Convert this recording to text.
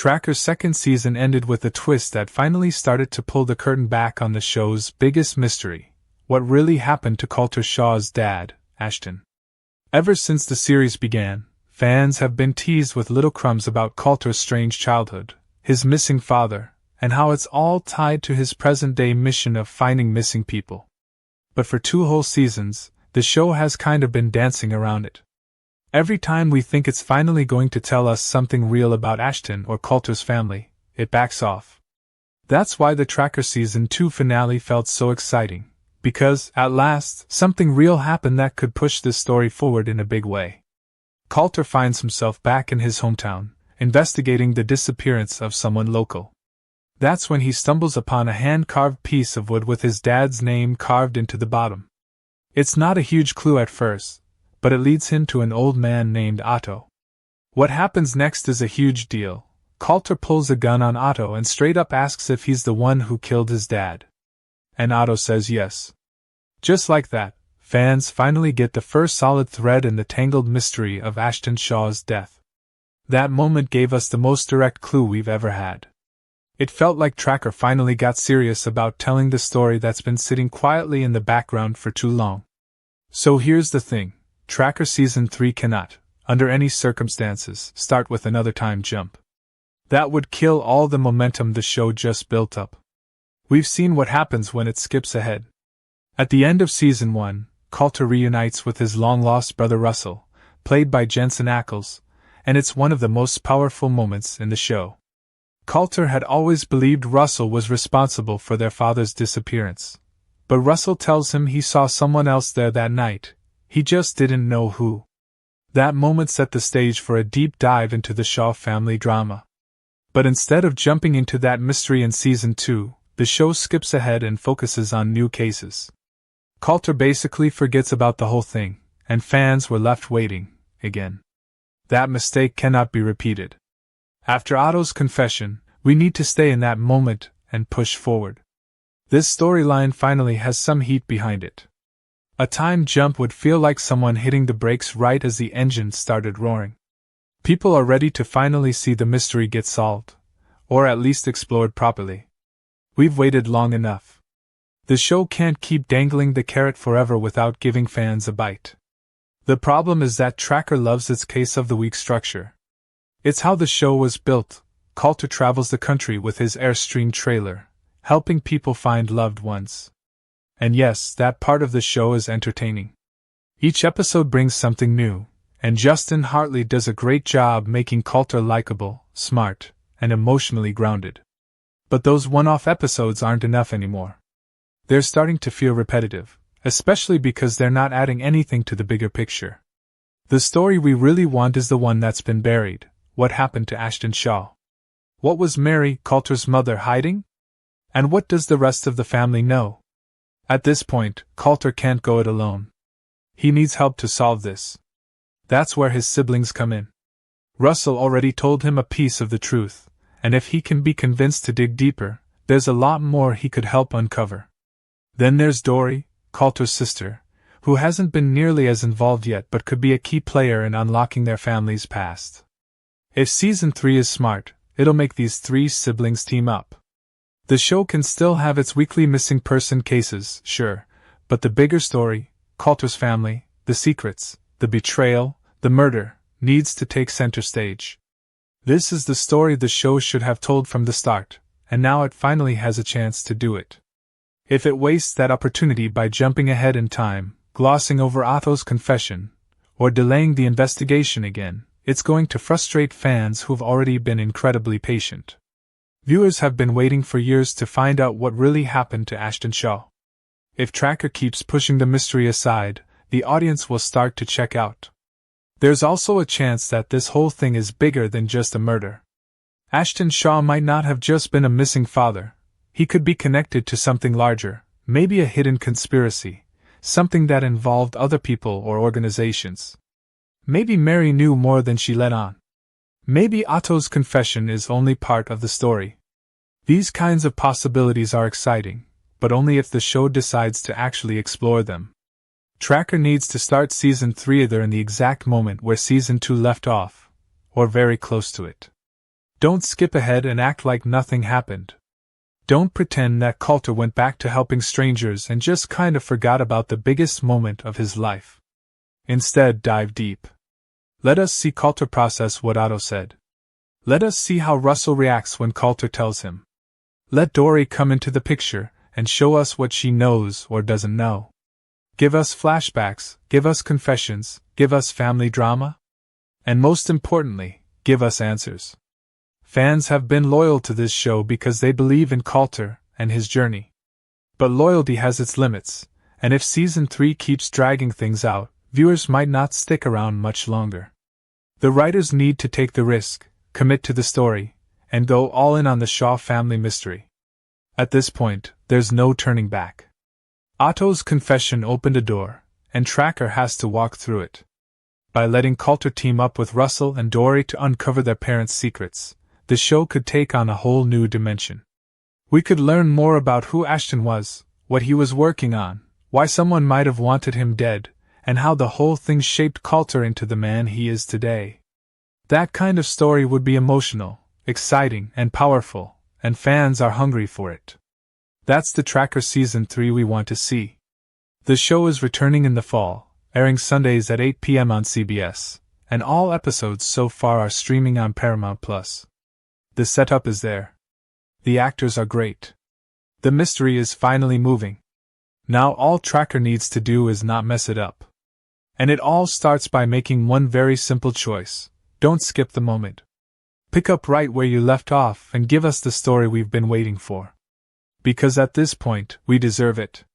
Tracker's second season ended with a twist that finally started to pull the curtain back on the show's biggest mystery: what really happened to Colter Shaw's dad, Ashton. Ever since the series began, fans have been teased with little crumbs about Colter's strange childhood, his missing father, and how it's all tied to his present-day mission of finding missing people. But for 2 whole seasons, the show has kind of been dancing around it. Every time we think it's finally going to tell us something real about Ashton or Colter's family, it backs off. That's why the Tracker Season 2 finale felt so exciting, because, at last, something real happened that could push this story forward in a big way. Colter finds himself back in his hometown, investigating the disappearance of someone local. That's when he stumbles upon a hand-carved piece of wood with his dad's name carved into the bottom. It's not a huge clue at first, but it leads him to an old man named Otto. What happens next is a huge deal. Colter pulls a gun on Otto and straight up asks if he's the one who killed his dad. And Otto says yes. Just like that, fans finally get the first solid thread in the tangled mystery of Ashton Shaw's death. That moment gave us the most direct clue we've ever had. It felt like Tracker finally got serious about telling the story that's been sitting quietly in the background for too long. So here's the thing. Tracker Season 3 cannot, under any circumstances, start with another time jump. That would kill all the momentum the show just built up. We've seen what happens when it skips ahead. At the end of Season 1, Colter reunites with his long-lost brother Russell, played by Jensen Ackles, and it's one of the most powerful moments in the show. Colter had always believed Russell was responsible for their father's disappearance, but Russell tells him he saw someone else there that night. He just didn't know who. That moment set the stage for a deep dive into the Shaw family drama. But instead of jumping into that mystery in Season 2, the show skips ahead and focuses on new cases. Colter basically forgets about the whole thing, and fans were left waiting, again. That mistake cannot be repeated. After Otto's confession, we need to stay in that moment and push forward. This storyline finally has some heat behind it. A time jump would feel like someone hitting the brakes right as the engine started roaring. People are ready to finally see the mystery get solved, or at least explored properly. We've waited long enough. The show can't keep dangling the carrot forever without giving fans a bite. The problem is that Tracker loves its case of the week structure. It's how the show was built. Colter travels the country with his Airstream trailer, helping people find loved ones. And yes, that part of the show is entertaining. Each episode brings something new, and Justin Hartley does a great job making Colter likable, smart, and emotionally grounded. But those one-off episodes aren't enough anymore. They're starting to feel repetitive, especially because they're not adding anything to the bigger picture. The story we really want is the one that's been buried. What happened to Ashton Shaw? What was Mary, Colter's mother, hiding? And what does the rest of the family know? At this point, Colter can't go it alone. He needs help to solve this. That's where his siblings come in. Russell already told him a piece of the truth, and if he can be convinced to dig deeper, there's a lot more he could help uncover. Then there's Dory, Colter's sister, who hasn't been nearly as involved yet but could be a key player in unlocking their family's past. If Season 3 is smart, it'll make these 3 siblings team up. The show can still have its weekly missing person cases, sure, but the bigger story, Colter's family, the secrets, the betrayal, the murder, needs to take center stage. This is the story the show should have told from the start, and now it finally has a chance to do it. If it wastes that opportunity by jumping ahead in time, glossing over Otto's confession, or delaying the investigation again, it's going to frustrate fans who've already been incredibly patient. Viewers have been waiting for years to find out what really happened to Ashton Shaw. If Tracker keeps pushing the mystery aside, the audience will start to check out. There's also a chance that this whole thing is bigger than just a murder. Ashton Shaw might not have just been a missing father. He could be connected to something larger, maybe a hidden conspiracy, something that involved other people or organizations. Maybe Mary knew more than she let on. Maybe Otto's confession is only part of the story. These kinds of possibilities are exciting, but only if the show decides to actually explore them. Tracker needs to start Season 3 either in the exact moment where Season 2 left off, or very close to it. Don't skip ahead and act like nothing happened. Don't pretend that Colter went back to helping strangers and just kind of forgot about the biggest moment of his life. Instead, dive deep. Let us see Colter process what Otto said. Let us see how Russell reacts when Colter tells him. Let Dory come into the picture and show us what she knows or doesn't know. Give us flashbacks, give us confessions, give us family drama. And most importantly, give us answers. Fans have been loyal to this show because they believe in Colter and his journey. But loyalty has its limits, and if Season 3 keeps dragging things out, viewers might not stick around much longer. The writers need to take the risk, commit to the story, and go all in on the Shaw family mystery. At this point, there's no turning back. Otto's confession opened a door, and Tracker has to walk through it. By letting Colter team up with Russell and Dory to uncover their parents' secrets, the show could take on a whole new dimension. We could learn more about who Ashton was, what he was working on, why someone might have wanted him dead, and how the whole thing shaped Colter into the man he is today. That kind of story would be emotional, exciting, and powerful, and fans are hungry for it. That's the Tracker Season 3 we want to see. The show is returning in the fall, airing Sundays at 8 p.m. on CBS, and all episodes so far are streaming on Paramount+. The setup is there. The actors are great. The mystery is finally moving. Now all Tracker needs to do is not mess it up. And it all starts by making one very simple choice. Don't skip the moment. Pick up right where you left off and give us the story we've been waiting for. Because at this point, we deserve it.